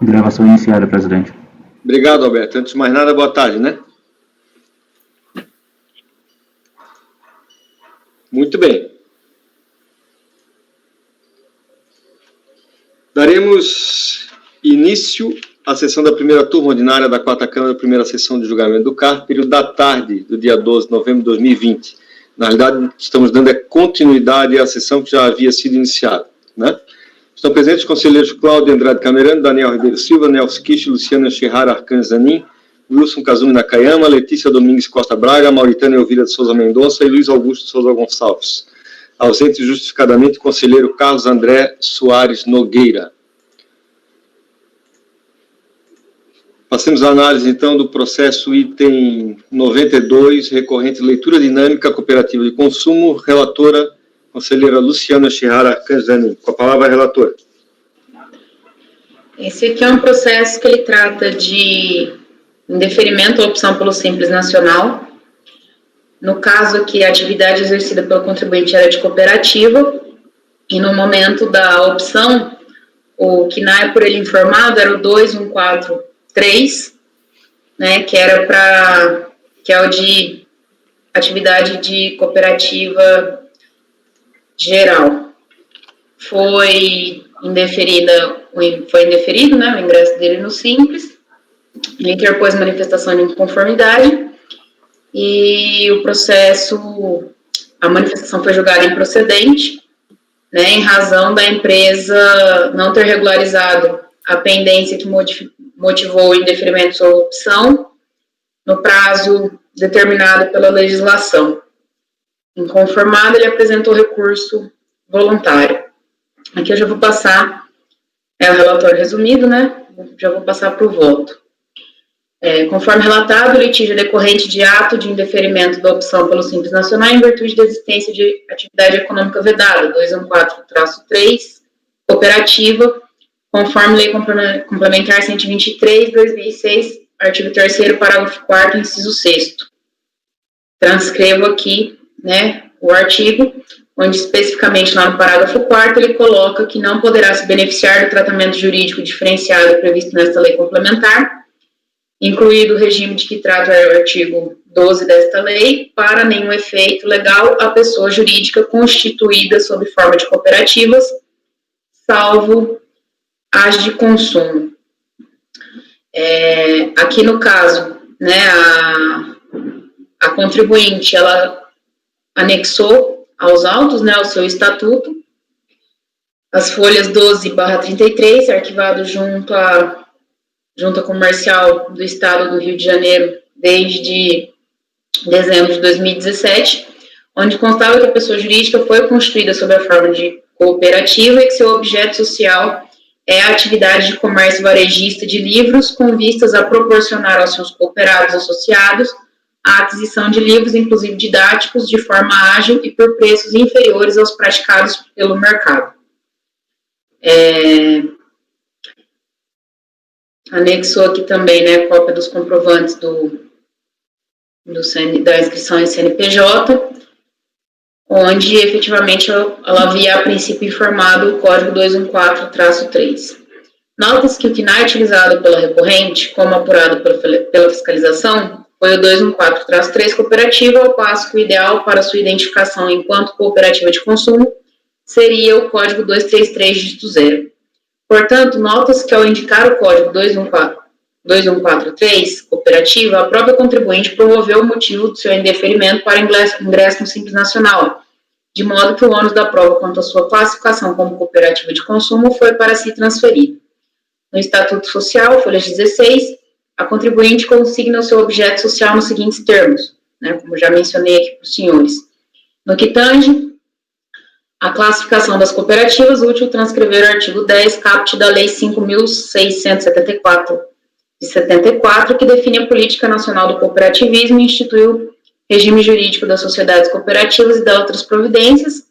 Gravação iniciada, presidente. Obrigado, Alberto. Antes de mais nada, boa tarde, né? Muito bem. Daremos início à sessão da primeira turma ordinária da quarta Câmara, primeira sessão de julgamento do CAR, período da tarde do dia 12 de novembro de 2020. Na realidade, estamos dando continuidade à sessão que já havia sido iniciada, né? Estão presentes os conselheiros Cláudio Andrade Camerano, Daniel Ribeiro Silva, Nelson Kish, Luciana Ferrara Arcanjo Zanin, Wilson Kazumi Nakayama, Letícia Domingues Costa Braga, Mauritânia Elvira de Souza Mendonça e Luiz Augusto Souza Gonçalves. Ausente justificadamente o conselheiro Carlos André Soares Nogueira. Passemos à análise, então, do processo item 92, recorrente leitura dinâmica cooperativa de consumo, relatora, conselheira Luciana Ferrara Arcanjo Zanin. Com a palavra, relatora. Esse aqui é um processo que ele trata de indeferimento à opção pelo Simples Nacional. No caso aqui, a atividade exercida pelo contribuinte era de cooperativa, e no momento da opção, o KNAE, por ele informado, era o 2143, né, que é o de atividade de cooperativa geral. Foi indeferido, né, o ingresso dele no Simples, ele interpôs manifestação de inconformidade, e o processo, a manifestação foi julgada improcedente, né, em razão da empresa não ter regularizado a pendência que motivou o indeferimento de sua opção no prazo determinado pela legislação. Inconformado, ele apresentou recurso voluntário. Aqui eu já vou passar, o relatório resumido, né, já vou passar para o voto. Conforme relatado, o litígio é decorrente de ato de indeferimento da opção pelo Simples Nacional em virtude da existência de atividade econômica vedada, 214-3, cooperativa, conforme Lei Complementar 123/2006, artigo 3º, parágrafo 4º, inciso 6º. Transcrevo aqui, né, o artigo, onde especificamente lá no parágrafo 4º ele coloca que não poderá se beneficiar do tratamento jurídico diferenciado previsto nesta lei complementar, incluído o regime de que trata o artigo 12 desta lei, para nenhum efeito legal a pessoa jurídica constituída sob forma de cooperativas, salvo as de consumo. Aqui no caso, né, a contribuinte, ela anexou aos autos, né, o seu estatuto, as folhas 12/33, arquivado junto à Junta Comercial do Estado do Rio de Janeiro desde dezembro de 2017, onde constava que a pessoa jurídica foi constituída sob a forma de cooperativa e que seu objeto social é a atividade de comércio varejista de livros com vistas a proporcionar aos seus cooperados associados a aquisição de livros, inclusive didáticos, de forma ágil e por preços inferiores aos praticados pelo mercado. Anexou aqui também, né, cópia dos comprovantes da inscrição em CNPJ, onde efetivamente ela havia a princípio informado o código 214-3. Nota-se que o KNAE utilizado pela recorrente, como apurado pela fiscalização, foi o 214-3 cooperativa, ao passo que o ideal para sua identificação enquanto cooperativa de consumo seria o código 233 dígito 0. Portanto, nota-se que ao indicar o código 2143, cooperativa, a própria contribuinte promoveu o motivo do seu indeferimento para ingresso no Simples Nacional, de modo que o ônus da prova quanto à sua classificação como cooperativa de consumo foi para si transferido. No Estatuto Social, folhas 16, a contribuinte consigna o seu objeto social nos seguintes termos, né, como já mencionei aqui para os senhores. No que tange a classificação das cooperativas, útil transcrever o artigo 10, caput da Lei 5.674 de 74, que define a Política Nacional do Cooperativismo e institui o regime jurídico das sociedades cooperativas e das outras providências,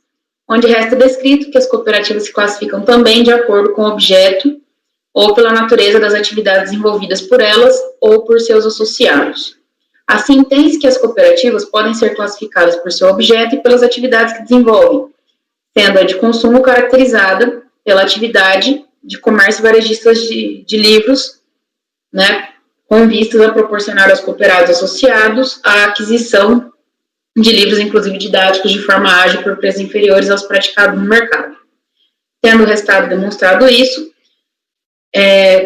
onde resta descrito que as cooperativas se classificam também de acordo com o objeto ou pela natureza das atividades envolvidas por elas ou por seus associados. Assim, tem-se que as cooperativas podem ser classificadas por seu objeto e pelas atividades que desenvolvem, sendo a de consumo caracterizada pela atividade de comércio varejistas de livros, né, com vistas a proporcionar aos cooperados associados a aquisição de livros, inclusive didáticos, de forma ágil por preços inferiores aos praticados no mercado. Tendo o restado demonstrado isso,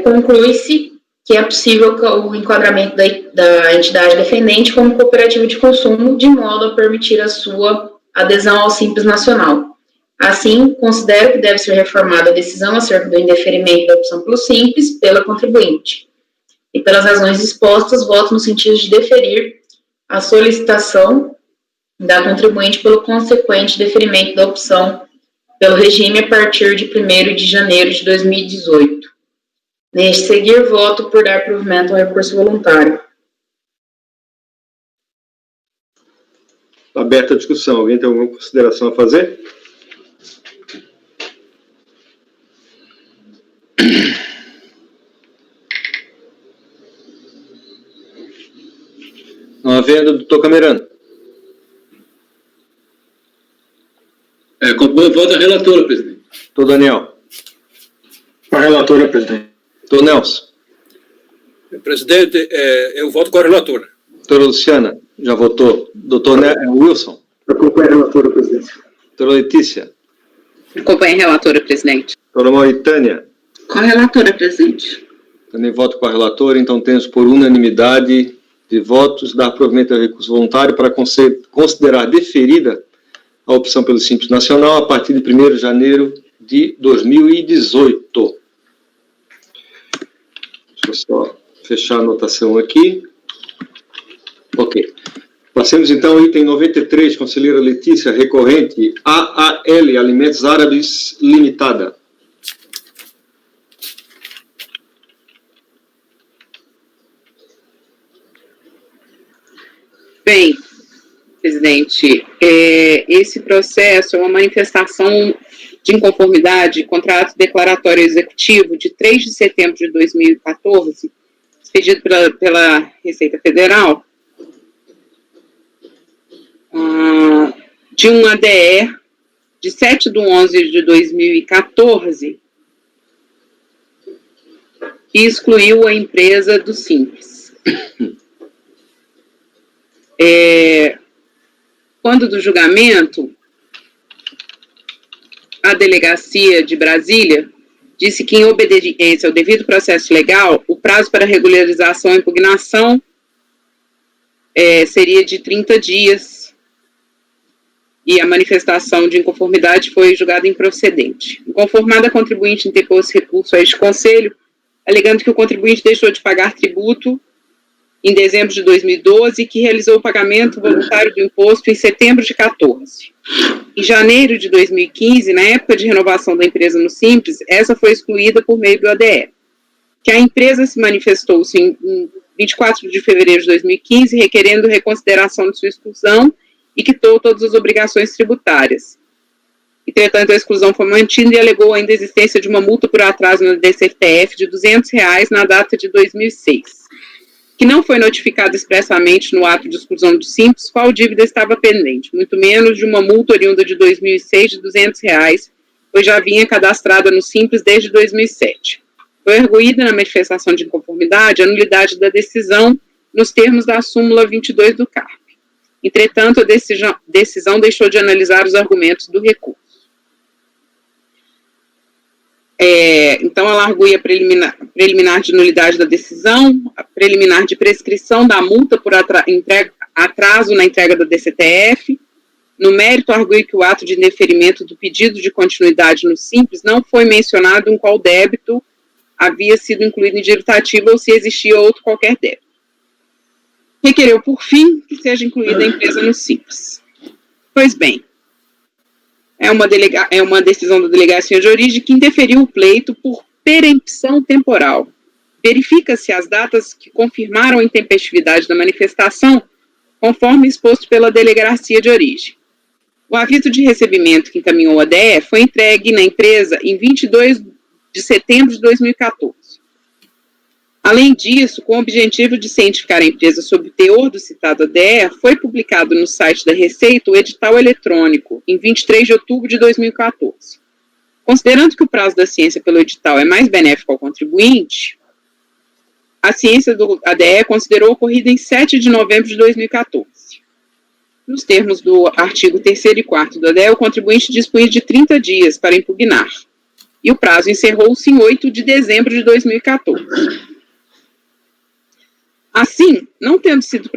conclui-se que é possível o enquadramento da entidade defendente como cooperativa de consumo, de modo a permitir a sua adesão ao Simples Nacional. Assim, considero que deve ser reformada a decisão acerca do indeferimento da opção pelo Simples pela contribuinte. E pelas razões expostas, voto no sentido de deferir a solicitação da contribuinte pelo consequente deferimento da opção pelo regime a partir de 1º de janeiro de 2018. Neste seguir, voto por dar provimento ao recurso voluntário. Aberta a discussão. Alguém tem alguma consideração a fazer? Não havendo, doutor Camerano. Compõe o voto da relatora, presidente. Doutor Daniel. Com a relatora, presidente. Doutor Nelson. Presidente, eu voto com a relatora. Doutora Luciana, já votou. Doutor Wilson. Acompanho a relatora, presidente. Doutora Letícia. Acompanho a relatora, presidente. Doutora Mauritânia. Com a relatora, presidente. Também voto com a relatora, então temos por unanimidade de votos dar provimento ao recurso voluntário para considerar deferida a opção pelo Simples Nacional a partir de 1º de janeiro de 2018. Deixa eu só fechar a anotação aqui. Ok. Passemos então ao item 93, conselheira Letícia, recorrente AAL, Alimentos Árabes Limitada. Bem, presidente, esse processo é uma manifestação de inconformidade contra ato declaratório executivo de 3 de setembro de 2014, expedido pela Receita Federal, de um ADE de 7/11 de 2014, que excluiu a empresa do Simples. Quando do julgamento, a delegacia de Brasília disse que, em obediência ao devido processo legal, o prazo para regularização e impugnação seria de 30 dias e a manifestação de inconformidade foi julgada improcedente. Inconformada, a contribuinte interpôs recurso a este conselho, alegando que o contribuinte deixou de pagar tributo em dezembro de 2012 e que realizou o pagamento voluntário do imposto em setembro de 2014. Em janeiro de 2015, na época de renovação da empresa no Simples, essa foi excluída por meio do ADE. Que a empresa se manifestou-se em 24 de fevereiro de 2015, requerendo reconsideração de sua exclusão e quitou todas as obrigações tributárias. Entretanto, a exclusão foi mantida e alegou ainda a existência de uma multa por atraso no DCTF de R$200 na data de 2006. Que não foi notificado expressamente no ato de exclusão do Simples qual dívida estava pendente, muito menos de uma multa oriunda de 2006 de R$200, pois já vinha cadastrada no Simples desde 2007. Foi arguída na manifestação de inconformidade a nulidade da decisão nos termos da súmula 22 do CARP. Entretanto, a decisão deixou de analisar os argumentos do recurso. Então, ela argui a preliminar de nulidade da decisão, a preliminar de prescrição da multa por atraso na entrega da DCTF. No mérito, argui que o ato de indeferimento do pedido de continuidade no Simples não foi mencionado em qual débito havia sido incluído em divitativa ou se existia outro qualquer débito. Requereu, por fim, que seja incluída a empresa no Simples. Pois bem, é uma decisão da delegacia de origem que indeferiu o pleito por perempção temporal. Verifica-se as datas que confirmaram a intempestividade da manifestação, conforme exposto pela delegacia de origem. O aviso de recebimento que encaminhou a ADE foi entregue na empresa em 22 de setembro de 2014. Além disso, com o objetivo de cientificar a empresa sobre o teor do citado ADE, foi publicado no site da Receita o edital eletrônico, em 23 de outubro de 2014. Considerando que o prazo da ciência pelo edital é mais benéfico ao contribuinte, a ciência do ADE considerou ocorrida em 7 de novembro de 2014. Nos termos do artigo 3º e 4º do ADE, o contribuinte dispunha de 30 dias para impugnar, e o prazo encerrou-se em 8 de dezembro de 2014. Assim, não tendo sido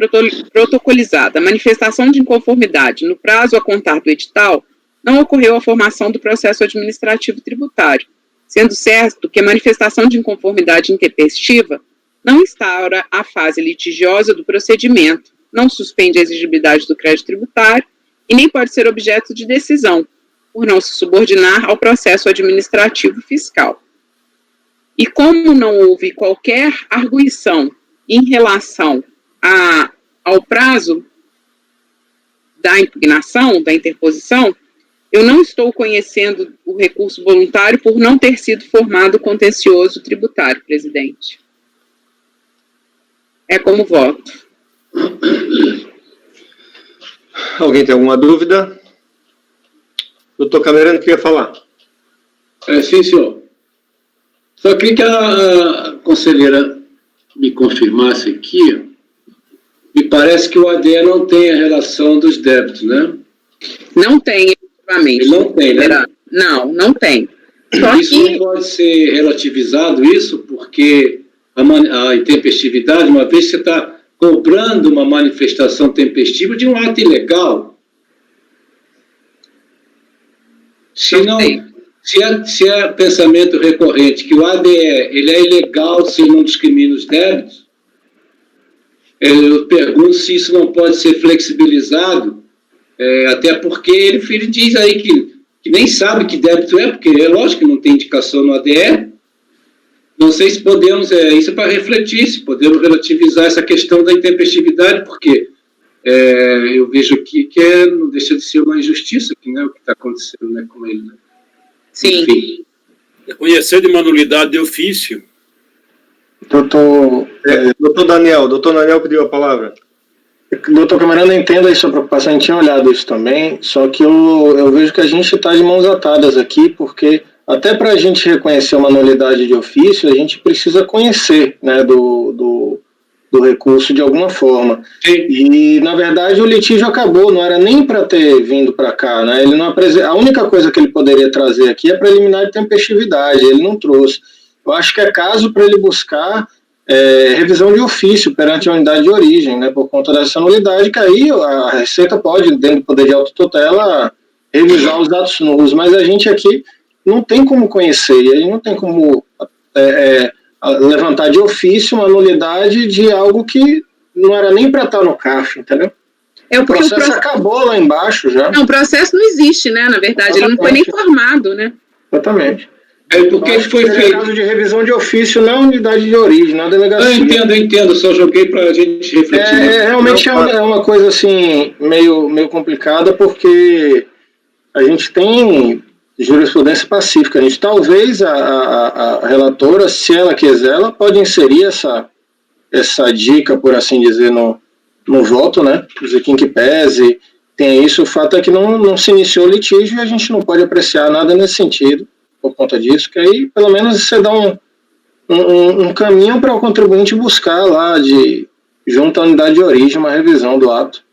protocolizada a manifestação de inconformidade no prazo a contar do edital, não ocorreu a formação do processo administrativo tributário, sendo certo que a manifestação de inconformidade intempestiva não instaura a fase litigiosa do procedimento, não suspende a exigibilidade do crédito tributário e nem pode ser objeto de decisão, por não se subordinar ao processo administrativo fiscal. E como não houve qualquer arguição em relação ao prazo da impugnação, da interposição, eu não estou conhecendo o recurso voluntário por não ter sido formado contencioso tributário, presidente. É como voto. Alguém tem alguma dúvida? Doutor Camerano queria falar. Sim, senhor. Só queria que a conselheira me confirmasse aqui. Me parece que o ADE não tem a relação dos débitos, né? Não tem, efetivamente. Ele não tem, né? Não tem. Só isso que... não pode ser relativizado, isso, porque a intempestividade, uma vez que você está cobrando uma manifestação tempestiva de um ato ilegal, se é pensamento recorrente que o ADE ele é ilegal se não discrimina os débitos, eu pergunto se isso não pode ser flexibilizado, até porque ele diz aí que nem sabe que débito é, porque é lógico que não tem indicação no ADE. Não sei se podemos, isso é para refletir, se podemos relativizar essa questão da intempestividade, porque eu vejo aqui que não deixa de ser uma injustiça aqui, né, o que está acontecendo, né, com ele. Né? Sim. Enfim. Reconhecer de uma nulidade de ofício. Doutor Daniel pediu a palavra. Doutor Camerano, eu entendo a sua preocupação, a gente tinha olhado isso também, só que eu vejo que a gente está de mãos atadas aqui, porque até para a gente reconhecer uma nulidade de ofício, a gente precisa conhecer, né, do recurso de alguma forma. Sim. E, na verdade, o litígio acabou, não era nem para ter vindo para cá, né? Ele não a única coisa que ele poderia trazer aqui é preliminar de tempestividade, ele não trouxe. Eu acho que é caso para ele buscar revisão de ofício perante a unidade de origem, né, por conta dessa nulidade, que aí a Receita pode, dentro do poder de autotutela, revisar os atos nulos, mas a gente aqui não tem como conhecer, e aí não tem como levantar de ofício uma nulidade de algo que não era nem para estar no CAF, entendeu? O processo acabou lá embaixo já. Não, o processo não existe, né, na verdade, ele não foi nem formado, né? Exatamente. Porque foi feito. Caso de revisão de ofício na unidade de origem, na delegacia. Eu entendo, só joguei para a gente refletir. Realmente é uma coisa assim, meio complicada, porque a gente tem jurisprudência pacífica. Talvez a relatora, se ela quiser, ela pode inserir essa dica, por assim dizer, no voto, né? Dizer quem que pese, tem isso. O fato é que não se iniciou o litígio e a gente não pode apreciar nada nesse sentido, por conta disso, que aí, pelo menos, você dá um caminho para o contribuinte buscar lá, junto à unidade de origem, uma revisão do ato.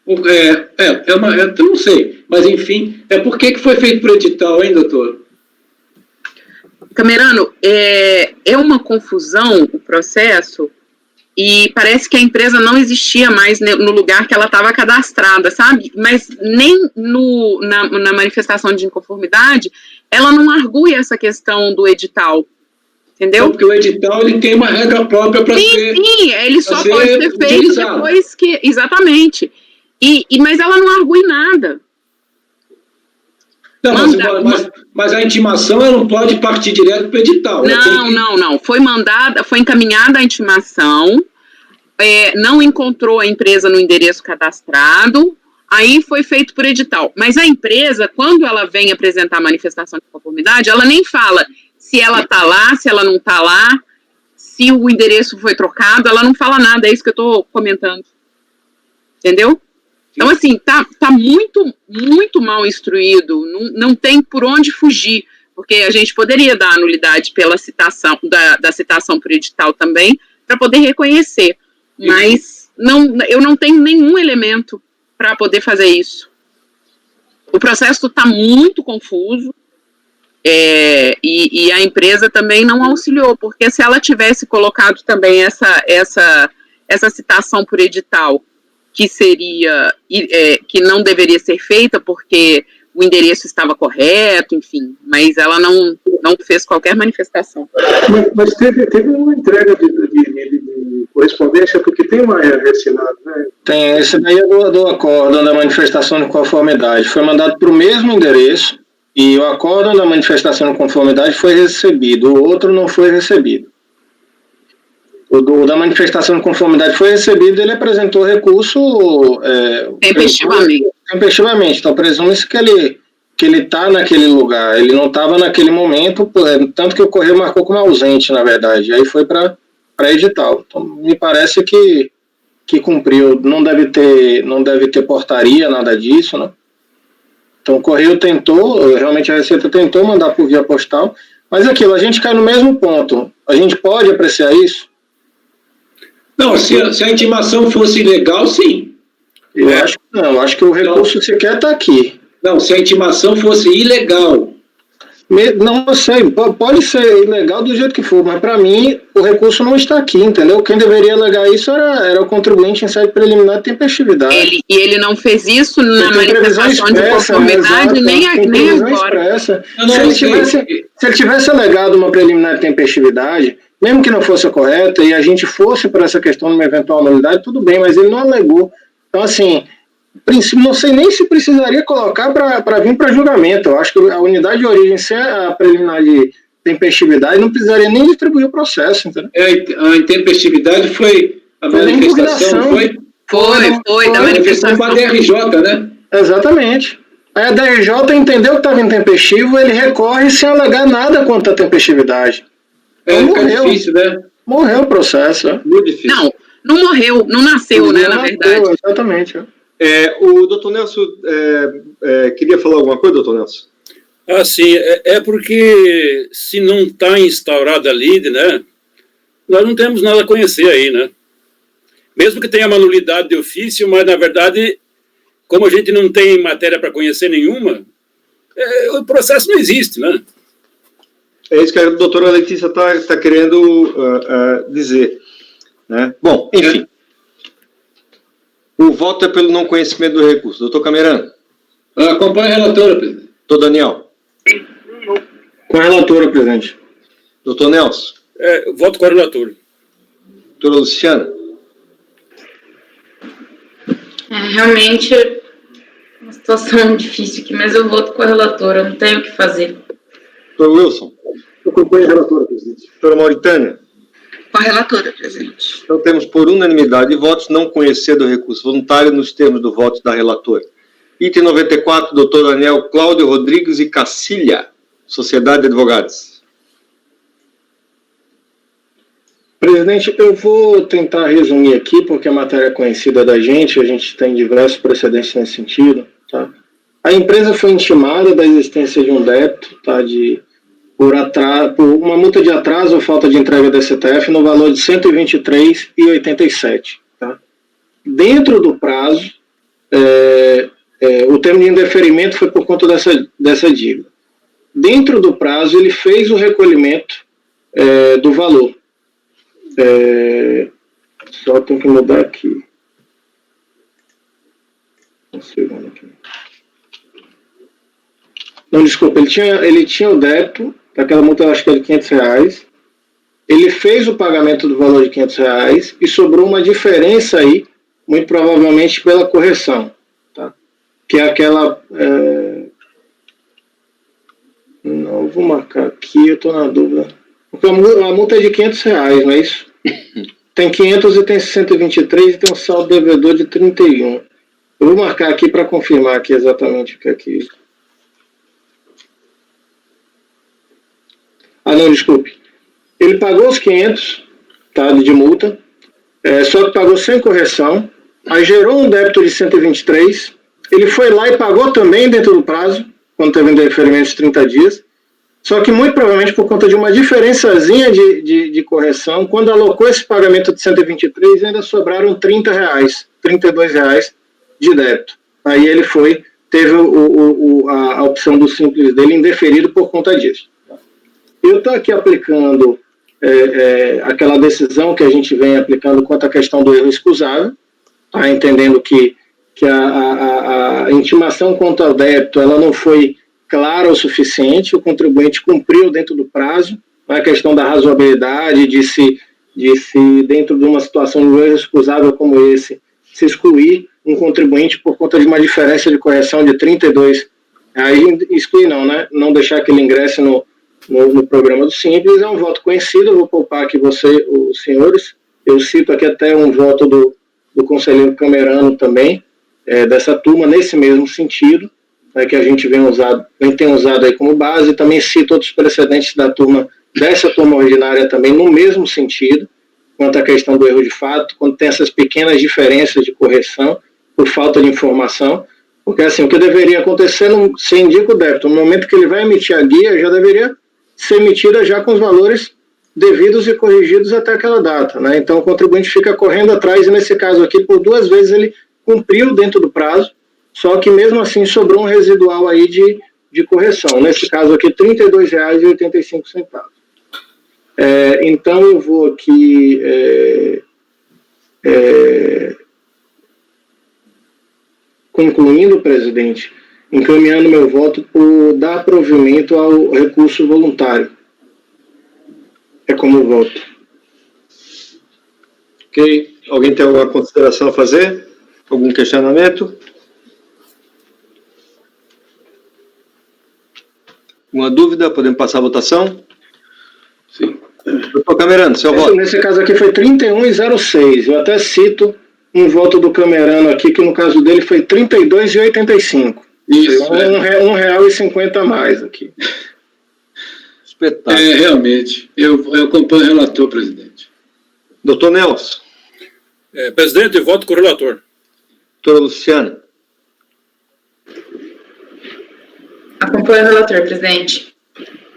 Eu não sei, mas enfim, por que foi feito por edital, hein, doutor? Camerano, é uma confusão o processo, e parece que a empresa não existia mais no lugar que ela estava cadastrada, sabe? Mas nem na manifestação de inconformidade, ela não argui essa questão do edital, entendeu? Porque o edital ele tem uma regra própria para ser... Sim, ele só pode ser feito utilizado depois que... Exatamente. Mas ela não argui nada. Não, mas a intimação ela não pode partir direto para o edital. Não. Foi encaminhada a intimação, não encontrou a empresa no endereço cadastrado, aí foi feito por edital. Mas a empresa, quando ela vem apresentar a manifestação de conformidade, ela nem fala se ela está lá, se ela não está lá, se o endereço foi trocado, ela não fala nada, é isso que eu estou comentando. Entendeu? Então, assim, tá muito, muito mal instruído, não tem por onde fugir, porque a gente poderia dar anulidade pela citação, da citação por edital também, para poder reconhecer, mas eu não tenho nenhum elemento para poder fazer isso. O processo está muito confuso, e a empresa também não auxiliou, porque se ela tivesse colocado também essa citação por edital, que seria, que não deveria ser feita porque o endereço estava correto, enfim, mas ela não fez qualquer manifestação. Mas teve uma entrega de correspondência, porque tem uma assinada, né? Tem, esse daí é do acórdão da manifestação de conformidade. Foi mandado para o mesmo endereço e o acórdão da manifestação de conformidade foi recebido, o outro não foi recebido. O da manifestação de conformidade foi recebido, ele apresentou recurso tempestivamente. Então, presume-se que ele está naquele lugar. Ele não estava naquele momento, tanto que o correio marcou como ausente, na verdade. Aí foi para edital. Então, me parece que cumpriu. Não deve ter portaria, nada disso, né? Então, o correio tentou, realmente a Receita tentou mandar por via postal, mas aquilo, a gente cai no mesmo ponto. A gente pode apreciar isso? Não, se a intimação fosse ilegal, sim. Eu acho que não, acho que o recurso sequer está aqui. Não, se a intimação fosse ilegal. Não sei, pode ser ilegal do jeito que for, mas para mim o recurso não está aqui, entendeu? Quem deveria alegar isso era o contribuinte em sede preliminar de tempestividade. E ele não fez isso na manifestação de conformidade, nem agora. Se ele tivesse alegado uma preliminar de tempestividade, mesmo que não fosse a correta, e a gente fosse para essa questão de uma eventual anualidade, tudo bem, mas ele não alegou. Então, assim, princípio, não sei nem se precisaria colocar para vir para julgamento. Eu acho que a unidade de origem, sem a preliminar de tempestividade, não precisaria nem distribuir o processo, entendeu? A intempestividade foi a manifestação, foi da manifestação para a DRJ, né? Exatamente. Aí a DRJ entendeu que estava intempestivo, ele recorre sem alegar nada contra a tempestividade. Morreu. Difícil, né? Morreu o processo. Muito difícil. Não morreu, não nasceu, né, na verdade. Exatamente. O doutor Nelson queria falar alguma coisa, doutor Nelson? Sim, porque se não está instaurada a lide, né, nós não temos nada a conhecer aí, né? Mesmo que tenha uma nulidade de ofício, mas, na verdade, como a gente não tem matéria para conhecer nenhuma, o processo não existe, né? É isso que a doutora Letícia está querendo dizer. Né? Bom, enfim. O voto é pelo não conhecimento do recurso. Doutor Camerano? Acompanhe a relatora, presidente. Doutor Daniel? Com a relatora, presidente. Doutor Nelson? Voto com a relatora. Doutora Luciana? Realmente é uma situação difícil aqui, mas eu voto com a relatora, não tenho o que fazer. Doutor Wilson? Eu acompanho a relatora, presidente. Doutora Mauritânia? Com a relatora, presidente. Então temos por unanimidade de votos não conhecer do recurso voluntário nos termos do voto da relatora. Item 94, doutor Daniel Cláudio Rodrigues e Cacilha, Sociedade de Advogados. Presidente, eu vou tentar resumir aqui, porque a matéria é conhecida da gente, a gente tem diversos precedentes nesse sentido. Tá? A empresa foi intimada da existência de um débito, tá, por uma multa de atraso ou falta de entrega da CTF no valor de R$ 123,87. Tá? Dentro do prazo, o termo de indeferimento foi por conta dessa dívida. Dentro do prazo, ele fez o recolhimento do valor. Só tem que mudar aqui. Um segundo aqui. Não, desculpa, ele tinha o débito, aquela multa acho que é de R$500, ele fez o pagamento do valor de R$500 e sobrou uma diferença aí, muito provavelmente pela correção, tá? Que é aquela... Não, vou marcar aqui, eu estou na dúvida. Porque a multa é de R$500, não é isso? Tem 500 e tem 123 e tem um saldo devedor de 31. Eu vou marcar aqui para confirmar aqui exatamente o que é que... não, desculpe. Ele pagou os 500, tá, de multa, só que pagou sem correção, aí gerou um débito de 123, ele foi lá e pagou também dentro do prazo, quando teve um deferimento de 30 dias, só que muito provavelmente por conta de uma diferençazinha de correção, quando alocou esse pagamento de 123, ainda sobraram R$30, R$32 de débito. Aí ele teve a opção do Simples dele indeferido por conta disso. Eu estou aqui aplicando aquela decisão que a gente vem aplicando quanto à questão do erro excusável, tá? Entendendo que a intimação quanto ao débito ela não foi clara o suficiente, o contribuinte cumpriu dentro do prazo, a questão da razoabilidade, de se dentro de uma situação de erro excusável como esse, se excluir um contribuinte por conta de uma diferença de correção de R$32, excluir não, né? Não deixar que ele ingresse no programa do Simples, é um voto conhecido, eu vou poupar aqui os senhores, eu cito aqui até um voto do conselheiro Camerano também, dessa turma, nesse mesmo sentido, que a gente tem usado aí como base, também cito outros precedentes dessa turma ordinária também, no mesmo sentido, quanto à questão do erro de fato, quando tem essas pequenas diferenças de correção, por falta de informação, porque assim, o que deveria acontecer, se indica o débito, no momento que ele vai emitir a guia, já deveria ser emitida já com os valores devidos e corrigidos até aquela data, né? Então o contribuinte fica correndo atrás, e nesse caso aqui, por 2 vezes ele cumpriu dentro do prazo, só que mesmo assim sobrou um residual aí de correção, nesse caso aqui R$32,85. Então eu vou aqui concluindo, presidente, encaminhando meu voto por dar provimento ao recurso voluntário. É como voto. Ok. Alguém tem alguma consideração a fazer? Algum questionamento? Uma dúvida? Podemos passar a votação? Sim. Doutor Camerano, seu voto. Nesse caso aqui foi 31,06. Eu até cito um voto do Camerano aqui, que no caso dele foi 32,85. Isso. R$1,50 a mais aqui. Espetáculo. Realmente. Eu acompanho o relator, presidente. Doutor Nelson. Presidente, eu voto com o relator. Doutora Luciana. Acompanho o relator, presidente.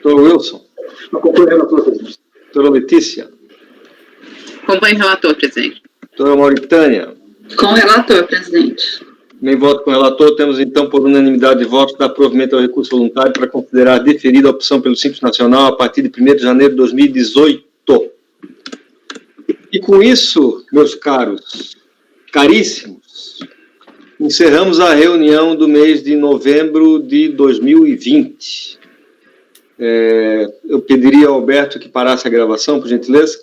Doutor Wilson. Acompanho o relator, presidente. Doutora Letícia. Acompanho o relator, presidente. Doutora Mauritânia. Com o relator, presidente. Também voto com o relator. Temos, então, por unanimidade de votos, dar provimento ao recurso voluntário para considerar deferida a opção pelo Simples Nacional a partir de 1º de janeiro de 2018. E com isso, meus caríssimos, encerramos a reunião do mês de novembro de 2020. Eu pediria ao Alberto que parasse a gravação, por gentileza.